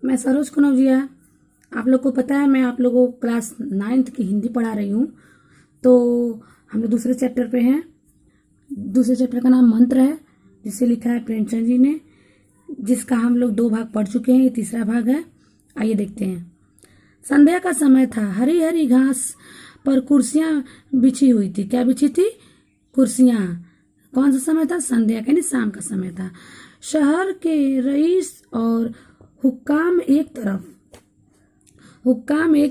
मैं सरोज कनौजिया। आप लोग को पता है मैं आप लोगों को क्लास 9th की हिंदी पढ़ा रही हूँ। तो हम लोग दूसरे चैप्टर पे हैं। दूसरे चैप्टर का नाम मंत्र है, जिसे लिखा है प्रेमचंद जी ने, जिसका हम लोग 2 भाग पढ़ चुके हैं। ये तीसरा भाग है। आइए देखते हैं। संध्या का समय था। हरी हरी घास पर कुर्सियां बिछी हुई थी। क्या बिछी थी? कुर्सियां। कौन सा समय था? संध्या का, यानी शाम का समय था। शहर के रईस और हुक्काम एक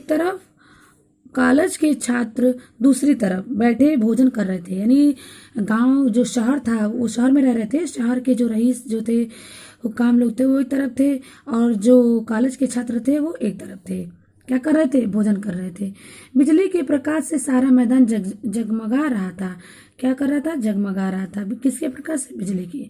तरफ, कॉलेज के छात्र दूसरी तरफ बैठे भोजन कर रहे थे। यानी गांव जो शहर था, वो शहर में रह रहे थे। शहर के जो रईस जो थे, हुक्काम लोग थे, वो एक तरफ थे, और जो कॉलेज के छात्र थे वो एक तरफ थे। क्या कर रहे थे? भोजन कर रहे थे। बिजली के प्रकाश से सारा मैदान जगमगा रहा था। क्या कर रहा था? जगमगा रहा था। किसके प्रकाश से? बिजली की।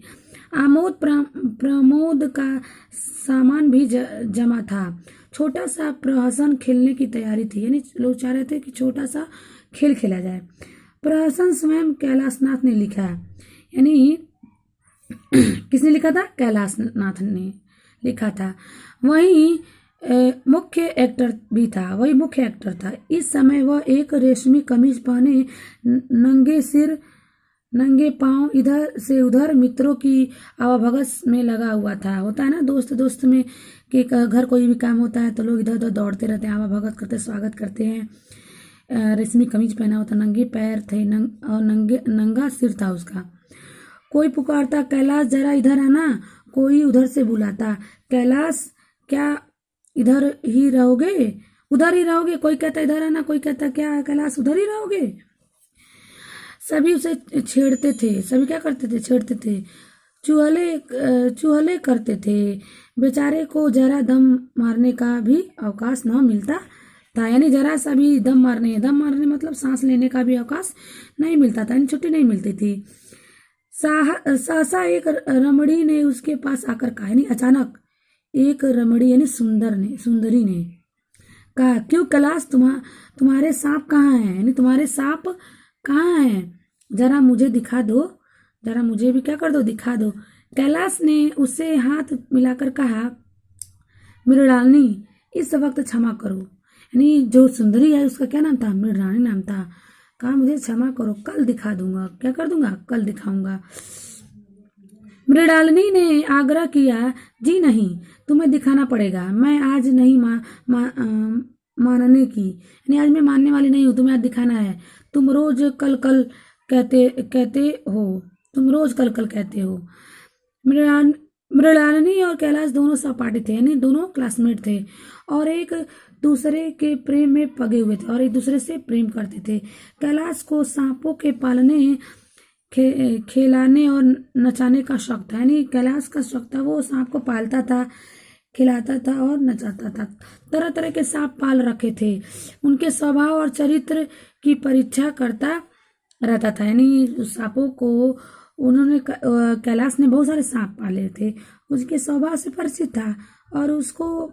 प्रमोद का सामान भी जमा था। छोटा सा प्रहसन खेलने की तैयारी थी। यानी लोग चाह रहे थे कि छोटा सा खेल खेला जाए। प्रहसन स्वयं कैलाशनाथ ने लिखा है। यानी किसने लिखा था? कैलाशनाथ ने लिखा था। वही मुख्य एक्टर भी था। वही मुख्य एक्टर था। इस समय वह एक रेशमी कमीज पहने, नंगे सिर नंगे पांव इधर से उधर मित्रों की आवाभगत में लगा हुआ था। होता है ना दोस्त दोस्त में कि घर कोई भी काम होता है तो लोग इधर उधर दौड़ते रहते हैं, आवाभगत करते, स्वागत करते हैं। रेशमी कमीज पहना होता, नंगे पैर थे, और नंगा सिर था उसका। कोई पुकारता, कैलाश जरा इधर आना। कोई उधर से बुलाता, कैलाश क्या इधर ही रहोगे? उधर ही रहोगे। कोई कहता इधर आना, कोई कहता क्या कैलाश उधर ही रहोगे। सभी उसे छेड़ते थे। सभी क्या करते थे? छेड़ते थे, चुहले करते थे। बेचारे को जरा दम मारने का भी अवकाश न मिलता था। यानी जरा सा भी दम मारने मतलब सांस लेने का भी अवकाश नहीं मिलता था। यानी छुट्टी नहीं मिलती थी। सहसा एक रमणी ने उसके पास आकर कहा, यानी अचानक एक रमणी यानी सुंदरी ने कहा, क्यों कैलाश, तुम्हारे सांप कहाँ हैं? यानी तुम्हारे सांप कहाँ हैं? जरा मुझे दिखा दो, जरा मुझे भी क्या कर दो? दिखा दो। कैलाश ने उसे हाथ मिलाकर कहा, मृणालिनी, इस वक्त क्षमा करो। यानी जो सुंदरी है उसका क्या नाम था? मृणालिनी नाम था। कहा मुझे क्षमा करो, कल दिखा दूंगा। क्या कर दूंगा? कल दिखाऊंगा। मृणालिनी ने आग्रह किया, जी नहीं, तुम्हें दिखाना पड़ेगा। मैं आज नहीं मानने की, यानी आज मैं मानने वाली नहीं हूँ। तुम्हें आज दिखाना है। तुम रोज कल कल कहते हो। तुम रोज कल कल कहते हो। मृणालिनी और कैलाश दोनों सहपाठी थे, यानी दोनों क्लासमेट थे, और एक दूसरे के प्रेम में पगे हुए थे, और एक दूसरे से प्रेम करते थे। कैलाश को सांपों के पालने, खिलाने और नचाने का शौक था। यानी कैलाश का शौक था, वो सांप को पालता था, खिलाता था और नचाता था। तरह तरह के सांप पाल रखे थे। उनके स्वभाव और चरित्र की परीक्षा करता रहता था। यानी सांपों को उन्होंने कैलाश ने बहुत सारे सांप पाले थे। उसके स्वभाव से परिचित था और उसको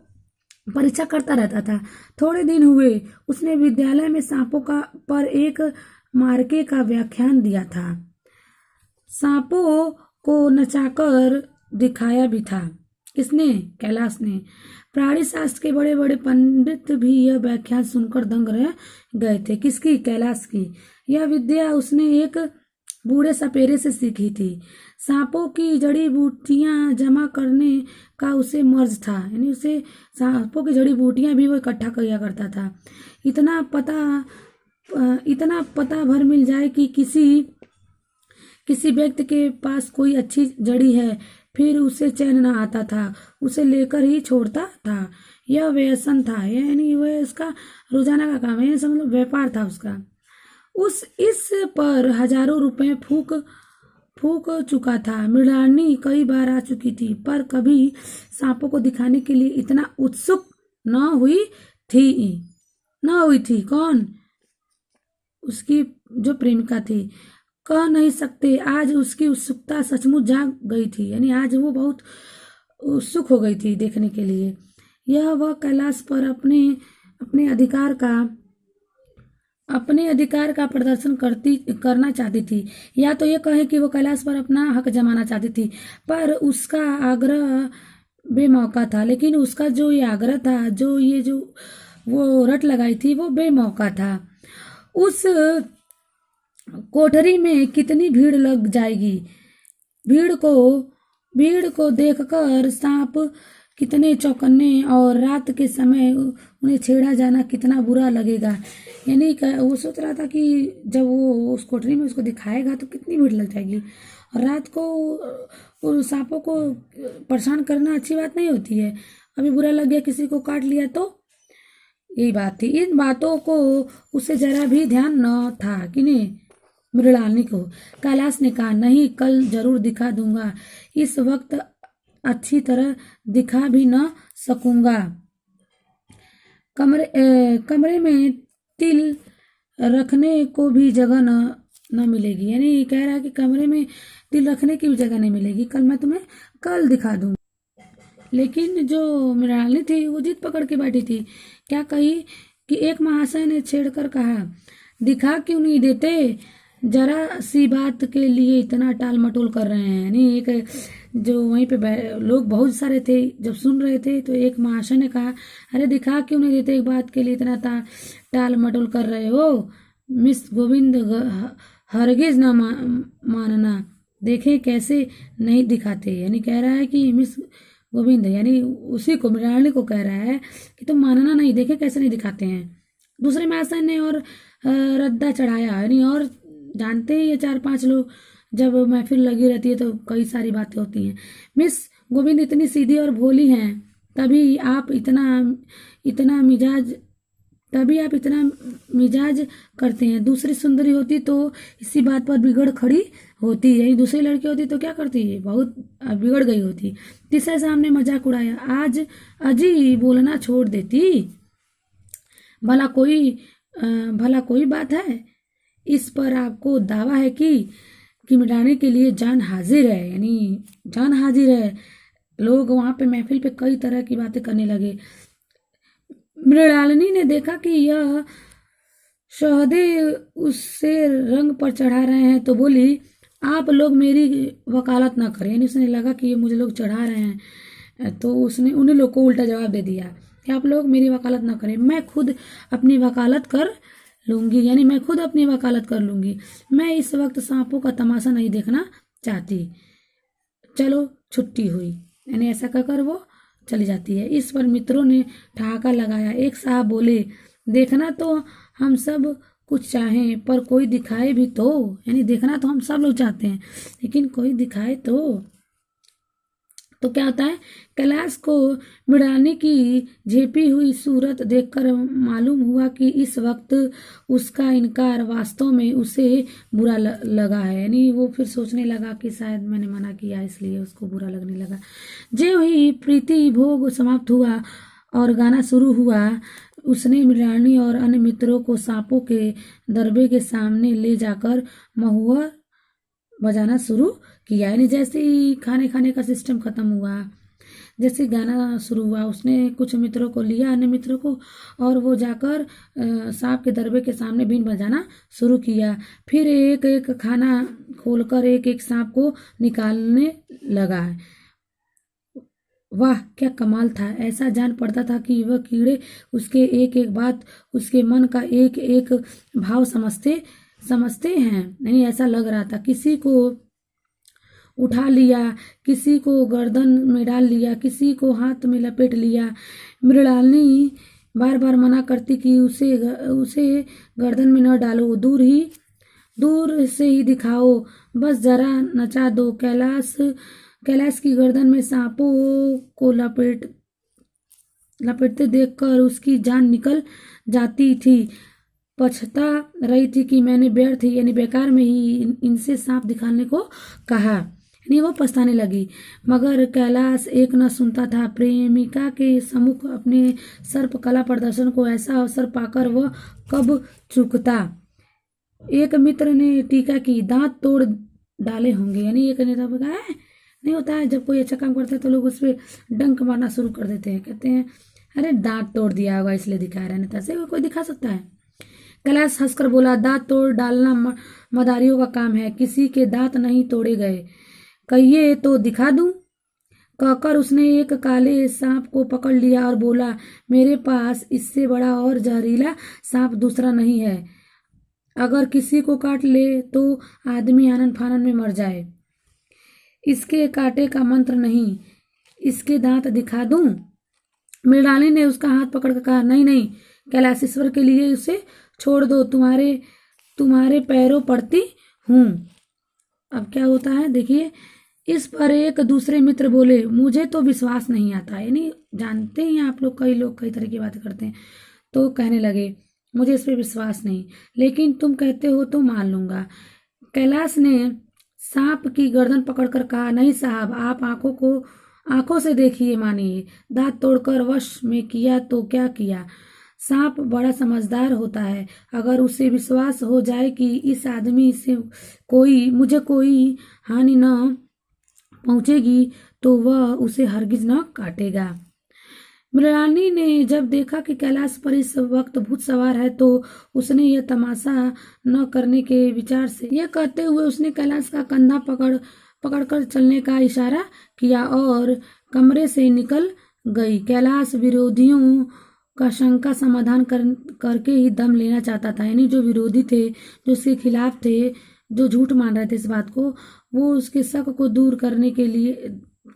परीक्षा करता रहता था। थोड़े दिन हुए, उसने विद्यालय में सांपों का पर एक मार्के का व्याख्यान दिया था। सांपों को नचाकर दिखाया भी था। किसने? कैलाश ने। प्राणी शास्त्र के बड़े बड़े पंडित भी यह व्याख्यान सुनकर दंग रह गए थे। किसकी? कैलाश की। यह विद्या उसने एक बूढ़े सपेरे से सीखी थी। सांपों की जड़ी बूटियां जमा करने का उसे मर्ज था। यानी उसे सांपों की जड़ी बूटियां भी वो इकट्ठा किया करता था। इतना पता भर मिल जाए कि किसी व्यक्ति के पास कोई अच्छी जड़ी है, फिर उसे चैन न आता था, उसे लेकर ही छोड़ता था। यह व्यसन था, यानी वह उसका रोजाना का काम है, समझ लो व्यापार था उसका। इस पर हजारों रुपए फूक चुका था। मृणालिनी कई बार आ चुकी थी, पर कभी सांपों को दिखाने के लिए इतना उत्सुक न हुई थी। कौन? उसकी जो प्रेमिका थी। कह नहीं सकते, आज उसकी उत्सुकता सचमुच जाग गई थी। यानी आज वो बहुत उत्सुक हो गई थी देखने के लिए। यह वह कैलाश पर अपने अधिकार का प्रदर्शन करना चाहती थी, या तो ये कहे कि वो कैलाश पर अपना हक जमाना चाहती थी। पर उसका आग्रह बेमौका था, लेकिन उसका जो ये आग्रह था, जो वो रट लगाई थी, वो बेमौका था। उस कोठरी में कितनी भीड़ लग जाएगी। भीड़ को भीड़ को देखकर सांप कितने चौकन्ने, और रात के समय उन्हें छेड़ा जाना कितना बुरा लगेगा। यानी वो सोच रहा था कि जब वो उस कोठरी में उसको दिखाएगा तो कितनी भीड़ लग जाएगी, और रात को उन सांपों को परेशान करना अच्छी बात नहीं होती है। अभी बुरा लग गया, किसी को काट लिया तो। यही बात थी। इन बातों को उसे जरा भी ध्यान न था कि नहीं, मृणालिनी को। कैलाश ने कहा, नहीं, कल जरूर दिखा दूंगा, इस वक्त अच्छी तरह दिखा भी न सकूंगा। कमरे में तिल रखने को भी जगह न मिलेगी। यानी कह रहा है कि कमरे में तिल रखने की भी जगह नहीं मिलेगी, कल मैं तुम्हें कल दिखा दूंगा। लेकिन जो मृणालिनी थी वो जिद पकड़ के बैठी थी। क्या कही कि एक महाशय ने छेड़कर कहा, दिखा क्यों नहीं देते, जरा सी बात के लिए इतना टाल मटोल कर रहे हैं। यानी एक जो वहीं पे लोग बहुत सारे थे, जब सुन रहे थे तो एक महाशय ने कहा, अरे दिखा क्यों नहीं देते, एक बात के लिए इतना टाल मटोल कर रहे हो। मिस गोविंद हरगिज ना मानना, देखें कैसे नहीं दिखाते। यानी कह रहा है कि मिस गोविंद, यानी उसी को, मृणालिनी को कह रहा है कि तुम मानना नहीं, देखे कैसे नहीं दिखाते हैं। दूसरे महाशय ने और रद्दा चढ़ाया। यानी और जानते हैं ये 4-5 लोग, जब महफिल लगी रहती है तो कई सारी बातें होती हैं। मिस गोविंद इतनी सीधी और भोली हैं, तभी आप इतना मिजाज करते हैं। दूसरी सुंदरी होती तो इसी बात पर बिगड़ खड़ी होती है। दूसरी लड़की होती तो क्या करती है, बहुत बिगड़ गई होती। तीसरे सामने मजाक उड़ाया, आज अजी बोलना छोड़ देती, भला कोई बात है। इस पर आपको दावा है कि मिटाने के लिए जान हाजिर है। यानी जान हाजिर है। लोग वहां पे महफिल पे कई तरह की बातें करने लगे। मृणालिनी ने देखा कि यह शहदे उससे रंग पर चढ़ा रहे हैं, तो बोली, आप लोग मेरी वकालत ना करें। यानी उसने लगा कि ये मुझे लोग चढ़ा रहे हैं, तो उसने उन्हीं लोग को उल्टा जवाब दे दिया कि आप लोग मेरी वकालत ना करें, मैं खुद अपनी वकालत कर लूंगी। यानी मैं खुद अपनी वकालत कर लूंगी, मैं इस वक्त सांपों का तमाशा नहीं देखना चाहती। चलो छुट्टी हुई। यानी ऐसा कहकर वो चली जाती है। इस पर मित्रों ने ठहाका लगाया। एक साहब बोले, देखना तो हम सब कुछ चाहें, पर कोई दिखाए भी तो। यानी देखना तो हम सब लोग चाहते हैं, लेकिन कोई दिखाए तो क्या होता है, कैलाश को मृणालिनी की झेपी हुई सूरत देखकर मालूम हुआ कि इस वक्त उसका इनकार वास्तव में उसे बुरा लगा है। यानी वो फिर सोचने लगा कि शायद मैंने मना किया, इसलिए उसको बुरा लगने लगा। ज्यों ही प्रीति भोग समाप्त हुआ और गाना शुरू हुआ, उसने मृणालिनी और अन्य मित्रों को सांपों के दरबे के सामने ले जाकर महुआ बजाना शुरू किया। यानी जैसे ही खाने का सिस्टम खत्म हुआ, जैसे गाना शुरू हुआ, उसने कुछ मित्रों को लिया, अन्य मित्रों को, और वो जाकर सांप के दरबे के सामने बीन बजाना शुरू किया। फिर एक एक खाना खोलकर एक एक सांप को निकालने लगा। वाह क्या कमाल था। ऐसा जान पड़ता था कि वह कीड़े उसके एक एक बात, उसके मन का एक एक भाव समझते हैं। नहीं, ऐसा लग रहा था। किसी को उठा लिया, किसी को गर्दन में डाल लिया, किसी को हाथ में लपेट लिया। मृणालिनी बार बार मना करती कि उसे गर्दन में न डालो, दूर से ही दिखाओ, बस जरा नचा दो। कैलाश की गर्दन में सांपों को लपेटते देखकर उसकी जान निकल जाती थी। पछता रही थी कि मैंने व्यर्थ ही, यानी बेकार में ही इनसे सांप दिखाने को कहा। यानी वो पछताने लगी। मगर कैलाश एक न सुनता था। प्रेमिका के सम्मुख अपने सर्प कला प्रदर्शन को ऐसा अवसर पाकर वह कब चूकता। एक मित्र ने टीका की, दांत तोड़ डाले होंगे। यानी एक नेता ने कहा, नहीं होता है, जब कोई अच्छा काम करता है तो लोग उस पर डंक मारना शुरू कर देते हैं, कहते हैं अरे दांत तोड़ दिया होगा इसलिए दिखा रहा है, नेता से कोई दिखा सकता है। कैलाश हंसकर बोला, दांत तोड़ डालना मदारियों का काम है, किसी के दांत नहीं तोड़े गए, कहिए तो दिखा दूं। कहकर उसने एक काले सांप को पकड़ लिया और बोला, मेरे पास इससे बड़ा और जहरीला सांप दूसरा नहीं है। अगर किसी को काट ले तो आदमी आनन फानन में मर जाए। इसके काटे का मंत्र नहीं, इसके दांत दिखा दूं? मृणालिनी ने उसका हाथ पकड़कर कहा, नहीं नहीं, कैलाशेश्वर के लिए उसे छोड़ दो, तुम्हारे पैरों पड़ती हूं। अब क्या होता है देखिए। इस पर एक दूसरे मित्र बोले, मुझे तो विश्वास नहीं आता। यानी जानते ही आप लोग, कई लोग कई तरह की बातें करते हैं। तो कहने लगे, मुझे इस पर विश्वास नहीं, लेकिन तुम कहते हो तो मान लूंगा। कैलाश ने सांप की गर्दन पकड़कर कहा, नहीं साहब, आप आंखों से देखिए, मानिए। दांत तोड़कर वश में किया तो क्या किया। सांप बड़ा समझदार होता है। अगर उसे विश्वास हो जाए कि इस आदमी से मुझे कोई हानि न पहुंचेगी तो वह उसे हरगिज न काटेगा। मृणालिनी ने जब देखा कि कैलाश पर इस वक्त भूत सवार है तो उसने यह तमाशा न करने के विचार से, यह कहते हुए उसने कैलाश का कंधा पकड़कर चलने का इशारा किया और कमरे से निकल गई। कैलाश विरोधियों का शंका समाधान करके ही दम लेना चाहता था। यानी जो विरोधी थे, जो उसके खिलाफ थे, जो झूठ मान रहे थे इस बात को, वो उसके शक को दूर करने के लिए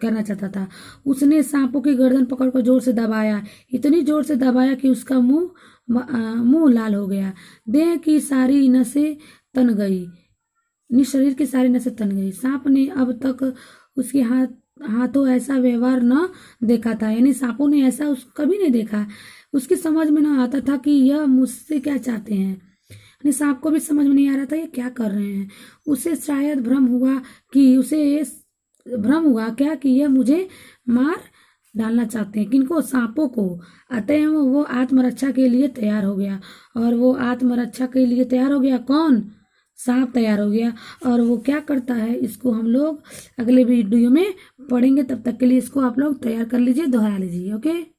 करना चाहता था। उसने सांपों की गर्दन पकड़कर जोर से दबाया, इतनी जोर से दबाया कि उसका मुंह लाल हो गया। देह की सारी नसें तन गई, शरीर की सारी नसें तन गई। सांप ने अब तक उसके हाथों ऐसा व्यवहार न देखा था। यानी सांपों ने ऐसा कभी नहीं देखा। उसकी समझ में न आता था कि यह मुझसे क्या चाहते हैं। यानी सांप को भी समझ में नहीं आ रहा था ये क्या कर रहे हैं। उसे शायद भ्रम हुआ क्या कि यह मुझे मार डालना चाहते हैं, किनको? सांपों को। अतः वो आत्मरक्षा के लिए तैयार हो गया। और वो आत्मरक्षा के लिए तैयार हो गया कौन? सांप तैयार हो गया। और वो क्या करता है इसको हम लोग अगले वीडियो में पढ़ेंगे। तब तक के लिए इसको आप लोग तैयार कर लीजिए, दोहरा लीजिए। ओके।